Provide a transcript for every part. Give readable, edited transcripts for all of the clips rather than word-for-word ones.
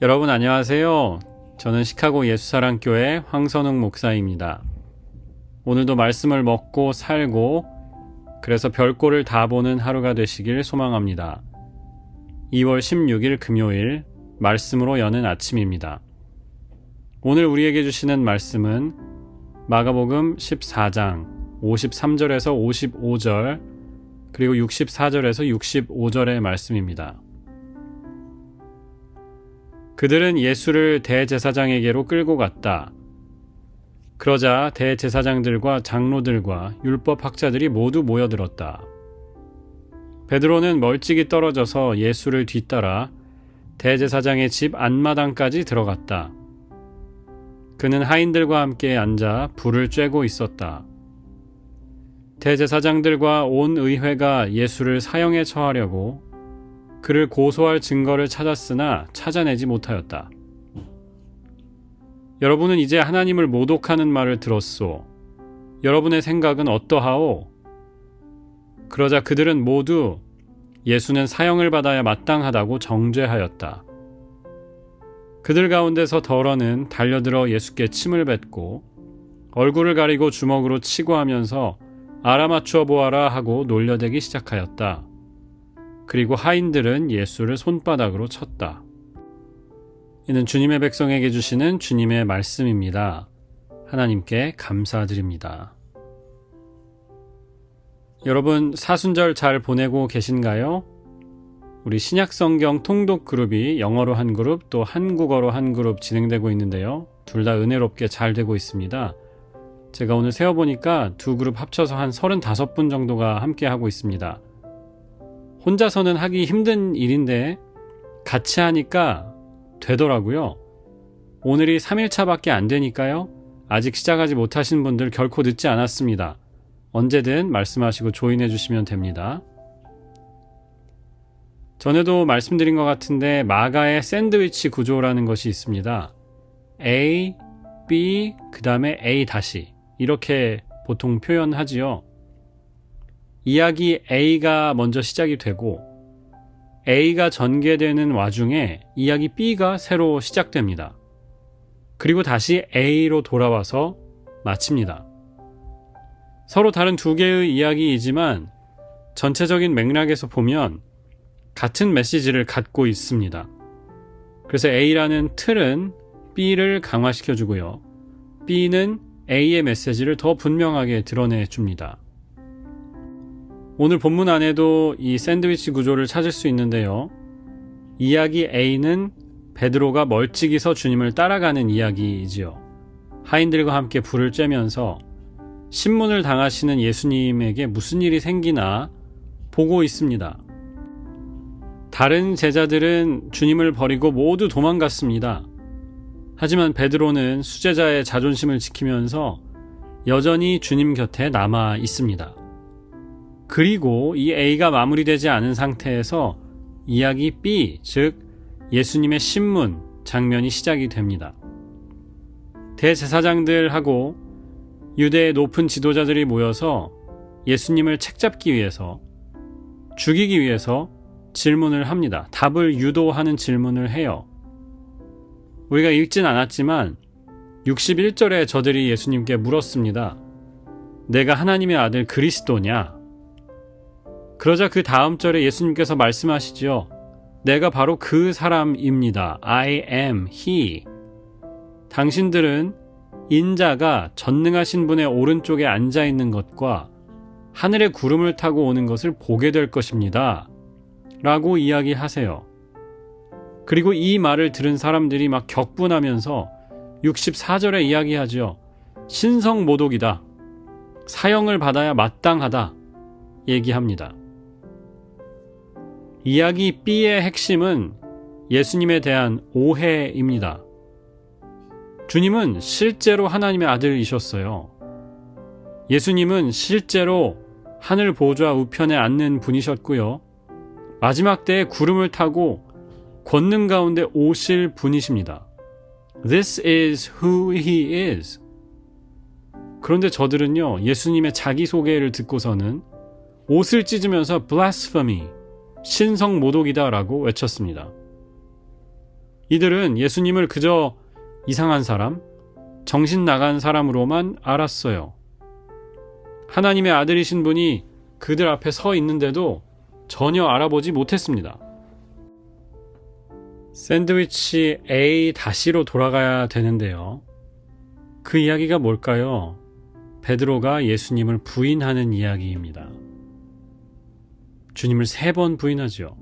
여러분 안녕하세요. 저는 시카고 예수사랑교회 황선웅 목사입니다. 오늘도 말씀을 먹고 살고 그래서 별꼴을 다 보는 하루가 되시길 소망합니다. 2월 16일 금요일 말씀으로 여는 아침입니다. 오늘 우리에게 주시는 말씀은 마가복음 14장 53절에서 55절 그리고 64절에서 65절의 말씀입니다. 그들은 예수를 대제사장에게로 끌고 갔다. 그러자 대제사장들과 장로들과 율법학자들이 모두 모여들었다. 베드로는 멀찍이 떨어져서 예수를 뒤따라 대제사장의 집 안마당까지 들어갔다. 그는 하인들과 함께 앉아 불을 쬐고 있었다. 대제사장들과 온 의회가 예수를 사형에 처하려고 그를 고소할 증거를 찾았으나 찾아내지 못하였다. 여러분은 이제 하나님을 모독하는 말을 들었소. 여러분의 생각은 어떠하오? 그러자 그들은 모두 예수는 사형을 받아야 마땅하다고 정죄하였다. 그들 가운데서 더러는 달려들어 예수께 침을 뱉고 얼굴을 가리고 주먹으로 치고 하면서 알아맞추어 보아라 하고 놀려대기 시작하였다. 그리고 하인들은 예수를 손바닥으로 쳤다. 이는 주님의 백성에게 주시는 주님의 말씀입니다. 하나님께 감사드립니다. 여러분 사순절 잘 보내고 계신가요? 우리 신약성경 통독 그룹이 영어로 한 그룹 또 한국어로 한 그룹 진행되고 있는데요. 둘 다 은혜롭게 잘 되고 있습니다. 제가 오늘 세어보니까 두 그룹 합쳐서 한 35분 정도가 함께 하고 있습니다. 혼자서는 하기 힘든 일인데 같이 하니까 되더라고요. 오늘이 3일차밖에 안 되니까요. 아직 시작하지 못하신 분들 결코 늦지 않았습니다. 언제든 말씀하시고 조인해 주시면 됩니다. 전에도 말씀드린 것 같은데 마가의 샌드위치 구조라는 것이 있습니다. A, B, 그 다음에 A 다시 이렇게 보통 표현하지요. 이야기 A가 먼저 시작이 되고 A가 전개되는 와중에 이야기 B가 새로 시작됩니다. 그리고 다시 A로 돌아와서 마칩니다. 서로 다른 두 개의 이야기이지만 전체적인 맥락에서 보면 같은 메시지를 갖고 있습니다. 그래서 A라는 틀은 B를 강화시켜주고요. B는 A의 메시지를 더 분명하게 드러내줍니다. 오늘 본문 안에도 이 샌드위치 구조를 찾을 수 있는데요. 이야기 A는 베드로가 멀찍이 서 주님을 따라가는 이야기이지요. 하인들과 함께 불을 쬐면서 신문을 당하시는 예수님에게 무슨 일이 생기나 보고 있습니다. 다른 제자들은 주님을 버리고 모두 도망갔습니다. 하지만 베드로는 수제자의 자존심을 지키면서 여전히 주님 곁에 남아 있습니다. 그리고 이 A가 마무리되지 않은 상태에서 이야기 B, 즉 예수님의 신문 장면이 시작이 됩니다. 대제사장들하고 유대의 높은 지도자들이 모여서 예수님을 책잡기 위해서 죽이기 위해서 질문을 합니다. 답을 유도하는 질문을 해요. 우리가 읽진 않았지만 61절에 저들이 예수님께 물었습니다. 내가 하나님의 아들 그리스도냐? 그러자 그 다음 절에 예수님께서 말씀하시죠. 내가 바로 그 사람입니다. I am he. 당신들은 인자가 전능하신 분의 오른쪽에 앉아있는 것과 하늘의 구름을 타고 오는 것을 보게 될 것입니다. 라고 이야기하세요. 그리고 이 말을 들은 사람들이 막 격분하면서 64절에 이야기하죠. 신성모독이다. 사형을 받아야 마땅하다. 얘기합니다. 이야기 B의 핵심은 예수님에 대한 오해입니다. 주님은 실제로 하나님의 아들이셨어요. 예수님은 실제로 하늘 보좌 우편에 앉는 분이셨고요. 마지막 때에 구름을 타고 권능 가운데 오실 분이십니다. This is who he is. 그런데 저들은요, 예수님의 자기소개를 듣고서는 옷을 찢으면서 blasphemy, 신성모독이다 라고 외쳤습니다. 이들은 예수님을 그저 이상한 사람, 정신 나간 사람으로만 알았어요. 하나님의 아들이신 분이 그들 앞에 서 있는데도 전혀 알아보지 못했습니다. 샌드위치 A-로 돌아가야 되는데요. 그 이야기가 뭘까요? 베드로가 예수님을 부인하는 이야기입니다. 주님을 3번 부인하죠.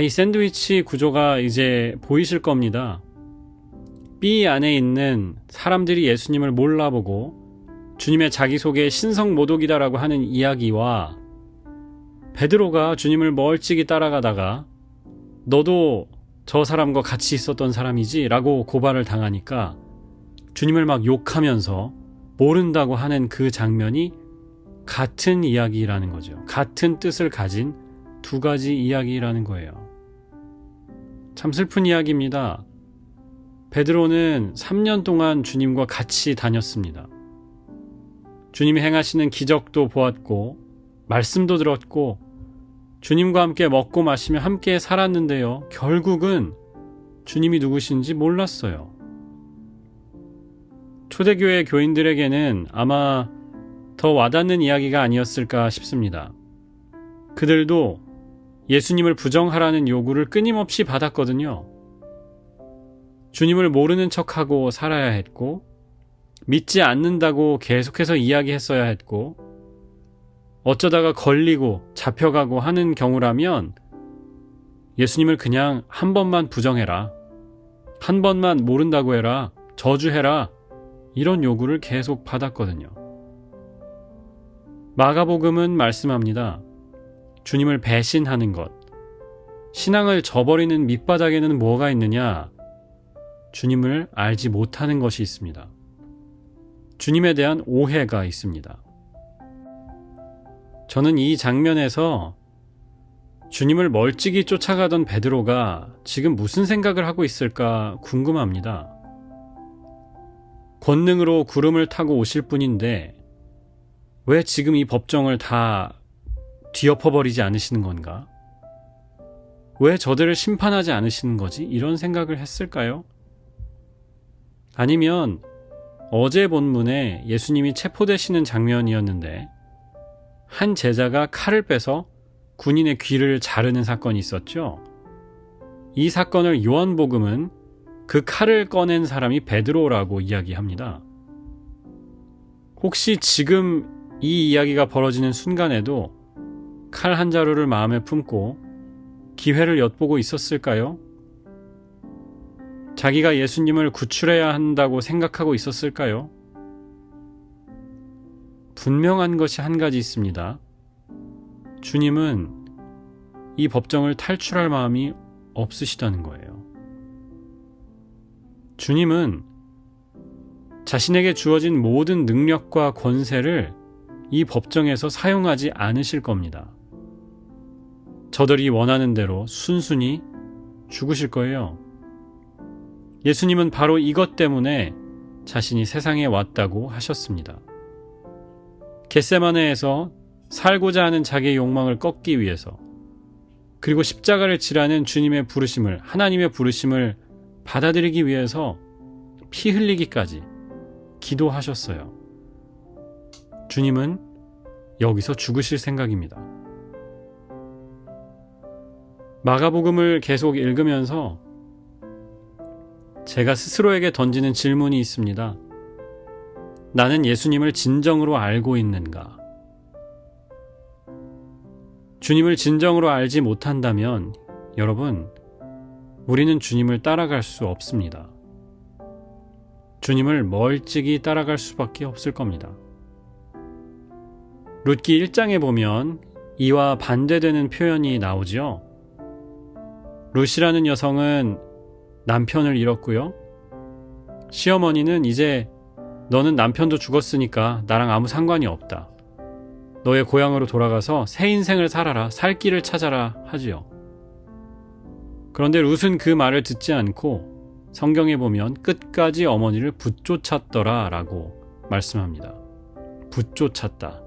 이 샌드위치 구조가 이제 보이실 겁니다. B 안에 있는 사람들이 예수님을 몰라보고 주님의 자기소개 신성모독이다라고 하는 이야기와 베드로가 주님을 멀찍이 따라가다가 너도 저 사람과 같이 있었던 사람이지? 라고 고발을 당하니까 주님을 막 욕하면서 모른다고 하는 그 장면이 같은 이야기라는 거죠. 같은 뜻을 가진 2가지 이야기라는 거예요. 참 슬픈 이야기입니다. 베드로는 3년 동안 주님과 같이 다녔습니다. 주님이 행하시는 기적도 보았고 말씀도 들었고 주님과 함께 먹고 마시며 함께 살았는데요. 결국은 주님이 누구신지 몰랐어요. 초대교회 교인들에게는 아마 더 와닿는 이야기가 아니었을까 싶습니다. 그들도 예수님을 부정하라는 요구를 끊임없이 받았거든요. 주님을 모르는 척하고 살아야 했고 믿지 않는다고 계속해서 이야기했어야 했고 어쩌다가 걸리고 잡혀가고 하는 경우라면 예수님을 그냥 한 번만 부정해라. 한 번만 모른다고 해라. 저주해라. 이런 요구를 계속 받았거든요. 마가복음은 말씀합니다. 주님을 배신하는 것. 신앙을 저버리는 밑바닥에는 뭐가 있느냐? 주님을 알지 못하는 것이 있습니다. 주님에 대한 오해가 있습니다. 저는 이 장면에서 주님을 멀찍이 쫓아가던 베드로가 지금 무슨 생각을 하고 있을까 궁금합니다. 권능으로 구름을 타고 오실 분인데 왜 지금 이 법정을 다 뒤엎어버리지 않으시는 건가? 왜 저들을 심판하지 않으시는 거지? 이런 생각을 했을까요? 아니면 어제 본문에 예수님이 체포되시는 장면이었는데 한 제자가 칼을 빼서 군인의 귀를 자르는 사건이 있었죠. 이 사건을 요한복음은 그 칼을 꺼낸 사람이 베드로라고 이야기합니다. 혹시 지금 이 이야기가 벌어지는 순간에도 칼 한 자루를 마음에 품고 기회를 엿보고 있었을까요? 자기가 예수님을 구출해야 한다고 생각하고 있었을까요? 분명한 것이 한 가지 있습니다. 주님은 이 법정을 탈출할 마음이 없으시다는 거예요. 주님은 자신에게 주어진 모든 능력과 권세를 이 법정에서 사용하지 않으실 겁니다. 저들이 원하는 대로 순순히 죽으실 거예요. 예수님은 바로 이것 때문에 자신이 세상에 왔다고 하셨습니다. 겟세마네에서 살고자 하는 자기의 욕망을 꺾기 위해서 그리고 십자가를 지라는 주님의 부르심을, 하나님의 부르심을 받아들이기 위해서 피 흘리기까지 기도하셨어요. 주님은 여기서 죽으실 생각입니다. 마가복음을 계속 읽으면서 제가 스스로에게 던지는 질문이 있습니다. 나는 예수님을 진정으로 알고 있는가? 주님을 진정으로 알지 못한다면 여러분, 우리는 주님을 따라갈 수 없습니다. 주님을 멀찍이 따라갈 수밖에 없을 겁니다. 룻기 1장에 보면 이와 반대되는 표현이 나오죠. 룻이라는 여성은 남편을 잃었고요. 시어머니는 이제 너는 남편도 죽었으니까 나랑 아무 상관이 없다. 너의 고향으로 돌아가서 새 인생을 살아라. 살 길을 찾아라 하지요. 그런데 룻은 그 말을 듣지 않고 성경에 보면 끝까지 어머니를 붙쫓았더라 라고 말씀합니다. 붙쫓았다.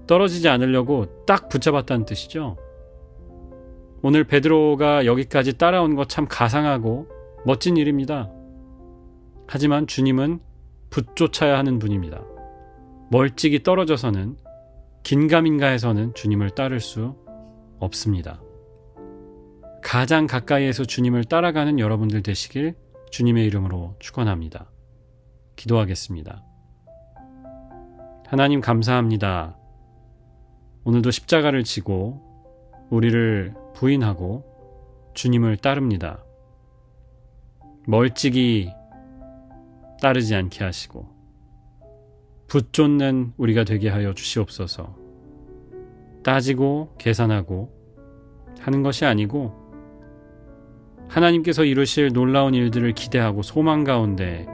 떨어지지 않으려고 딱 붙잡았다는 뜻이죠. 오늘 베드로가 여기까지 따라온 것 참 가상하고 멋진 일입니다. 하지만 주님은 붙쫓아야 하는 분입니다. 멀찍이 떨어져서는 긴가민가해서는 주님을 따를 수 없습니다. 가장 가까이에서 주님을 따라가는 여러분들 되시길 주님의 이름으로 축원합니다. 기도하겠습니다. 하나님 감사합니다. 오늘도 십자가를 지고 우리를 부인하고 주님을 따릅니다. 멀찍이 따르지 않게 하시고 붙쫓는 우리가 되게 하여 주시옵소서. 따지고 계산하고 하는 것이 아니고 하나님께서 이루실 놀라운 일들을 기대하고 소망 가운데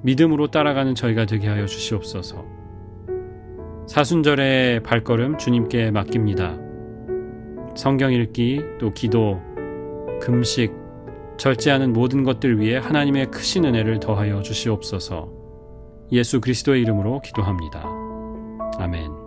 믿음으로 따라가는 저희가 되게 하여 주시옵소서. 사순절의 발걸음 주님께 맡깁니다. 성경 읽기, 또 기도, 금식, 절제하는 모든 것들 위해 하나님의 크신 은혜를 더하여 주시옵소서. 예수 그리스도의 이름으로 기도합니다. 아멘.